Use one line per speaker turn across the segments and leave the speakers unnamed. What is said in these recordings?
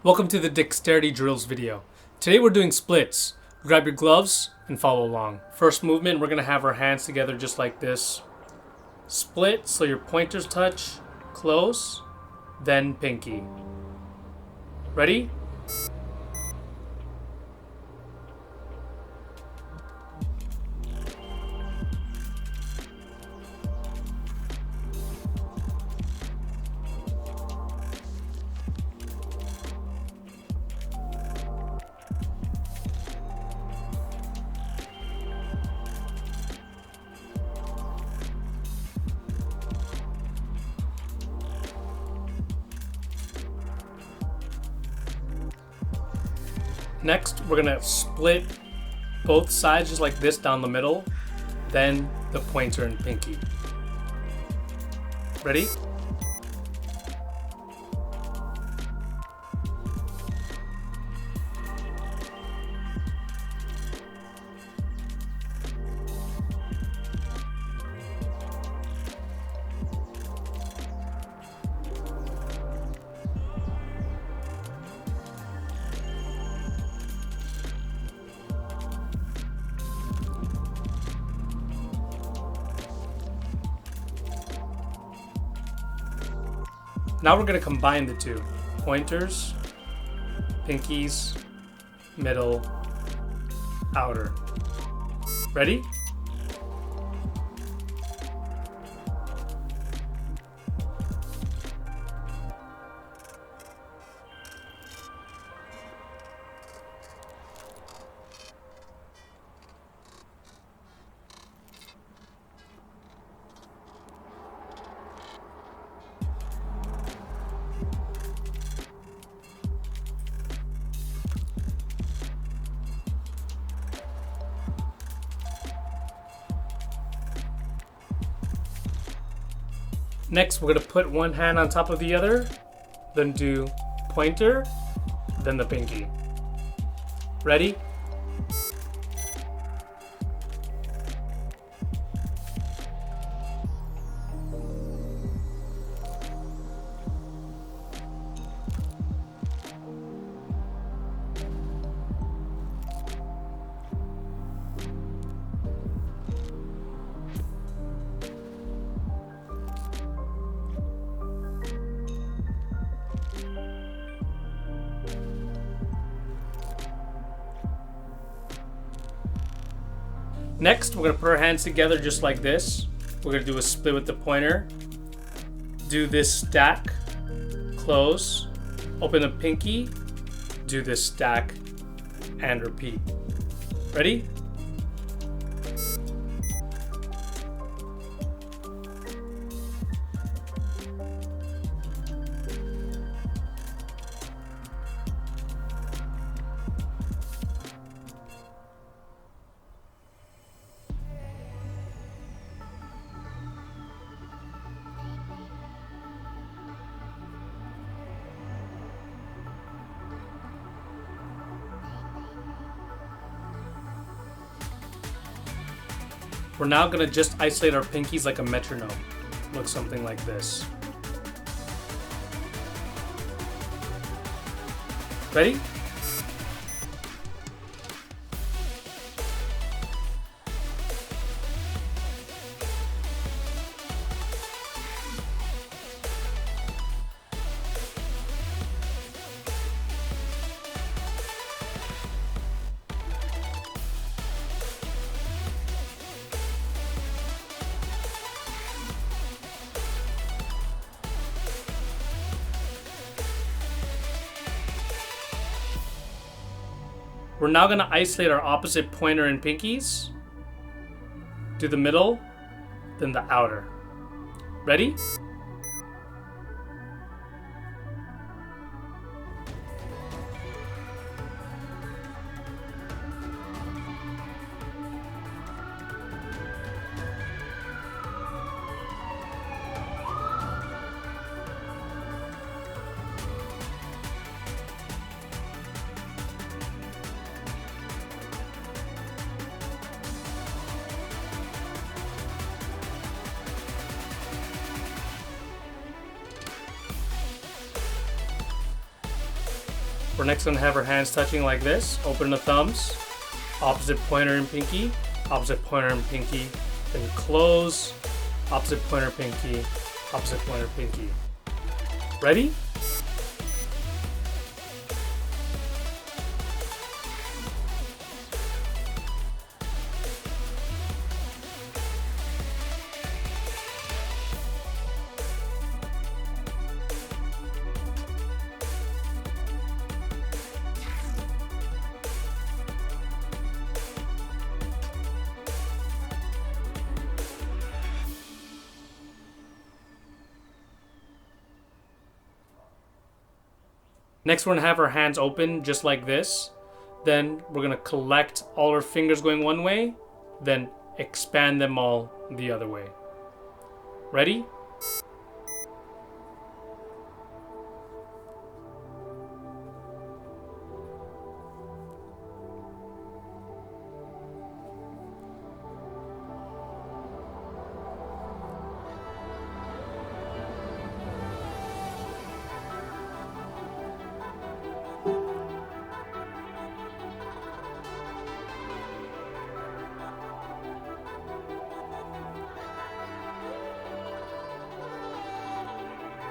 Welcome to the Dexterity Drills video. Today we're doing splits. Grab your gloves and follow along. First movement, we're going to have our hands together just like this. Split so your pointers touch, close, then pinky. Ready? Next, we're gonna split both sides just like this down the middle, then the pointer and pinky. Ready? Now we're going to combine the two. Pointers, pinkies, middle, outer. Ready? Next, we're going to put one hand on top of the other, then do pointer, then the pinky. Ready? Next, we're going to put our hands together just like this. We're going to do a split with the pointer. Do this stack, close, open the pinky, do this stack, and repeat. Ready? We're now going to just isolate our pinkies like a metronome. Looks something like this. Ready? We're now going to isolate our opposite pointer and pinkies. Do the middle, then the outer. Ready? We're next gonna have our hands touching like this. Open the thumbs, opposite pointer and pinky, opposite pointer and pinky, then close, opposite pointer, pinky, opposite pointer, pinky. Ready? Next, we're gonna have our hands open just like this. Then we're gonna collect all our fingers going one way, then expand them all the other way. Ready?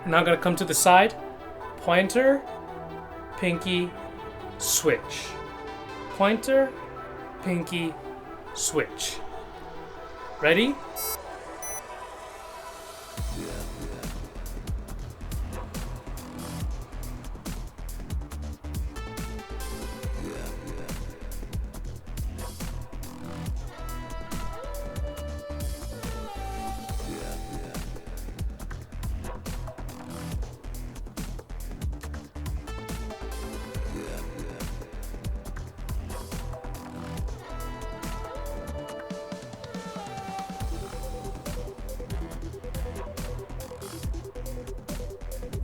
Now I'm gonna come to the side, pointer, pinky, switch. Pointer, pinky, switch. Ready?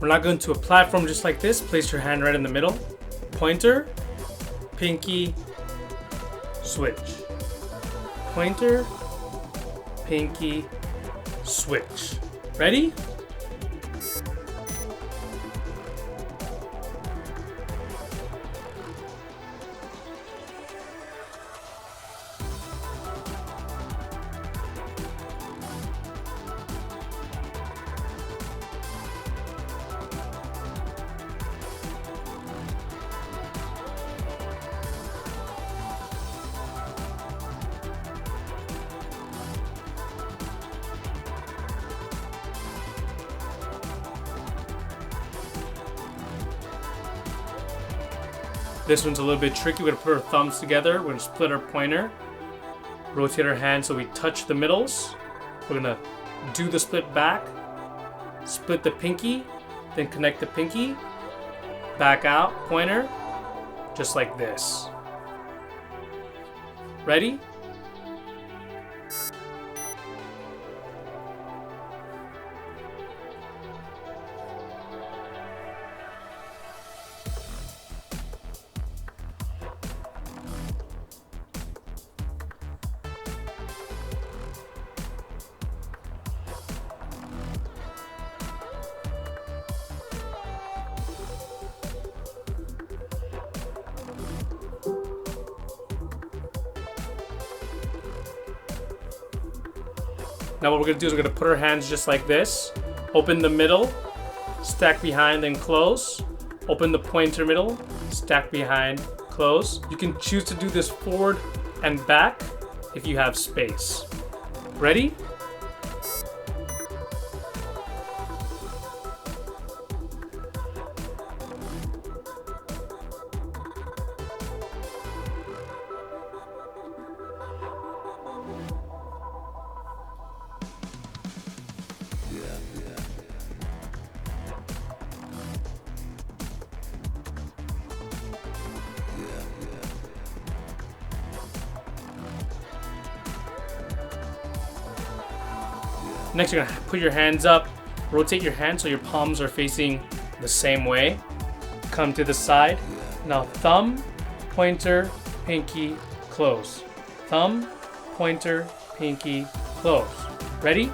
We're now going to a platform just like this. Place your hand right in the middle. Pointer, pinky, switch. Pointer, pinky, switch. Ready? This one's a little bit tricky. We're gonna put our thumbs together. We're gonna split our pointer. Rotate our hand so we touch the middles. We're gonna do the split back. Split the pinky, then connect the pinky. Back out, pointer. Just like this. Ready? Now what we're going to do is we're going to put our hands just like this. Open the middle, stack behind, then close. Open the pointer middle, stack behind, close. You can choose to do this forward and back if you have space. Ready? Next, you're gonna put your hands up, rotate your hands so your palms are facing the same way. Come to the side. Now thumb, pointer, pinky, close. Thumb, pointer, pinky, close. Ready?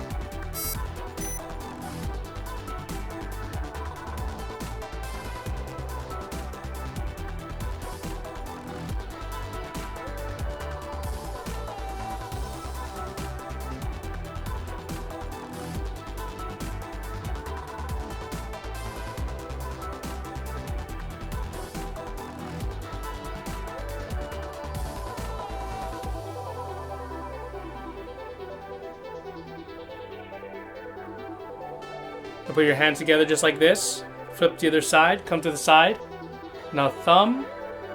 Now put your hands together just like this. Flip to the other side. Come to the side. Now thumb,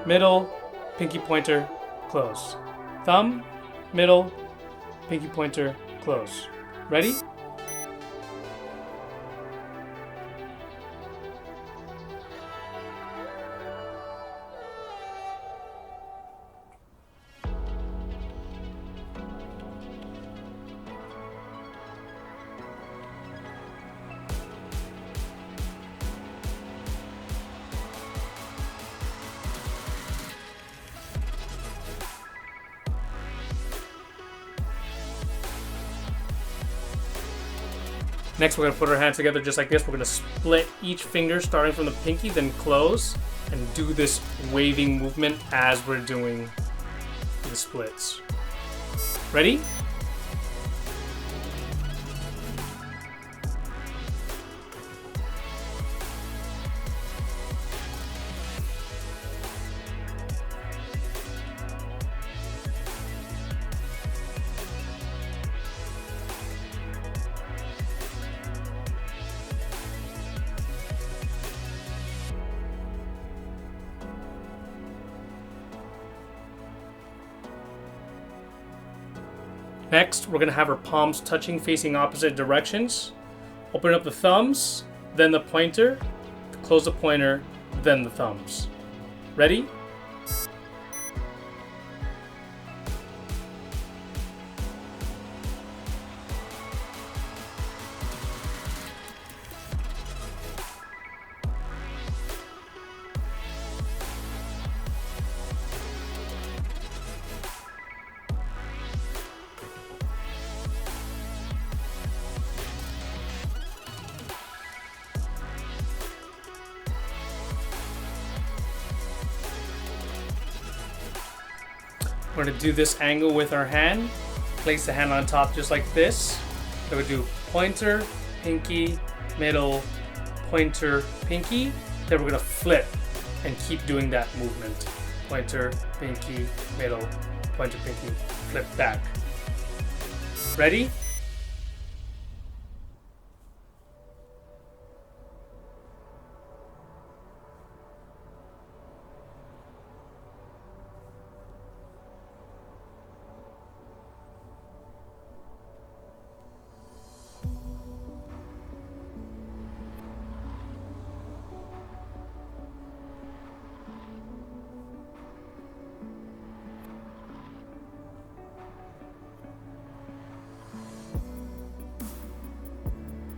middle, pinky pointer, close. Thumb, middle, pinky pointer, close. Ready? Next, we're going to put our hands together just like this. We're going to split each finger starting from the pinky, then close, and do this waving movement as we're doing the splits. Ready? Next, we're going to have our palms touching, facing opposite directions. Open up the thumbs, then the pointer, close the pointer, then the thumbs. Ready? We're going to do this angle with our hand. Place the hand on top just like this. So we do pointer, pinky, middle, pointer, pinky. Then we're going to flip and keep doing that movement. Pointer, pinky, middle, pointer, pinky, flip back. Ready?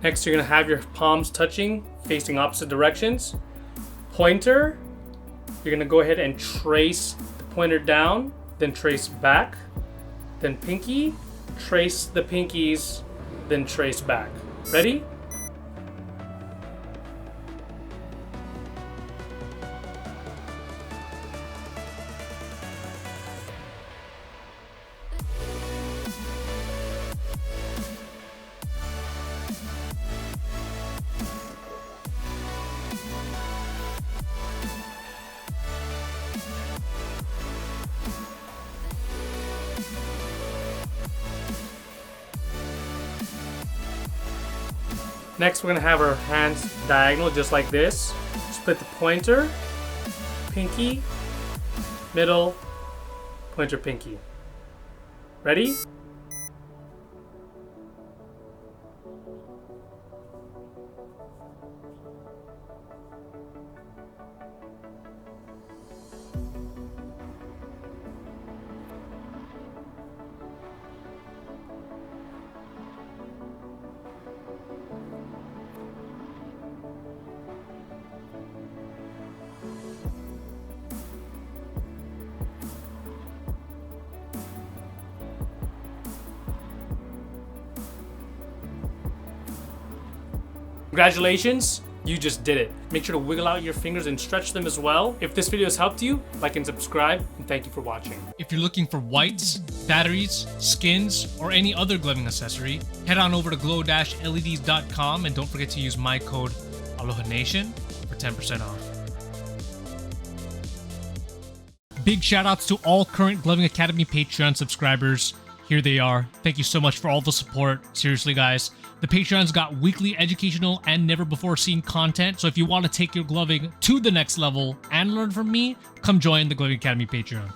Next, you're going to have your palms touching, facing opposite directions. Pointer, you're going to go ahead and trace the pointer down, then trace back. Then pinky, trace the pinkies, then trace back. Ready? Next, we're going to have our hands diagonal just like this. Split the pointer, pinky, middle, pointer, pinky. Ready? Congratulations, you just did it. Make sure to wiggle out your fingers and stretch them as well. If this video has helped you, like and subscribe, and thank you for watching. If you're looking for whites, batteries, skins, or any other gloving accessory, head on over to glow-leds.com and don't forget to use my code AlohaNation for 10% off. Big shoutouts to all current Gloving Academy Patreon subscribers.
here they are. Thank you so much for all the support. Seriously, guys. The Patreon's got weekly educational and never-before-seen content, so if you want to take your gloving to the next level and learn from me, come join the Gloving Academy Patreon.